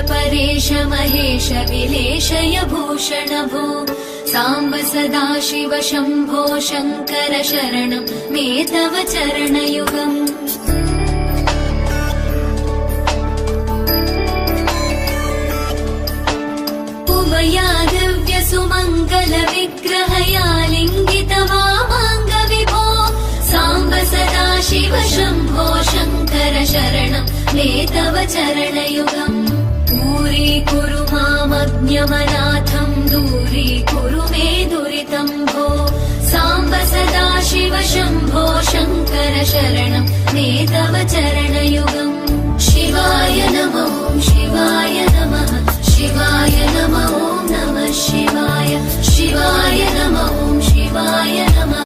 परेश महेश विलेशय भूषण भो साम्ब सदाशिव शम्भो शङ्कर शरणं मे तव चरणयुगम् उमया दिव्य सुमङ्गल विग्रहया लिङ्गित वामाङ्ग विभो साम्ब सदाशिव शम्भो शङ्कर शरणं मे तव चरणयुगम् दूरीकुरु मामज्ञमनाथं दूरीकुरु मे दुरितं भो साम्ब सदाशिव शम्भो शङ्कर शरणं मे तव चरणयुगम् शिवाय नमो शिवाय नमः शिवाय नमो नमः शिवाय शिवाय नमो शिवाय नमः।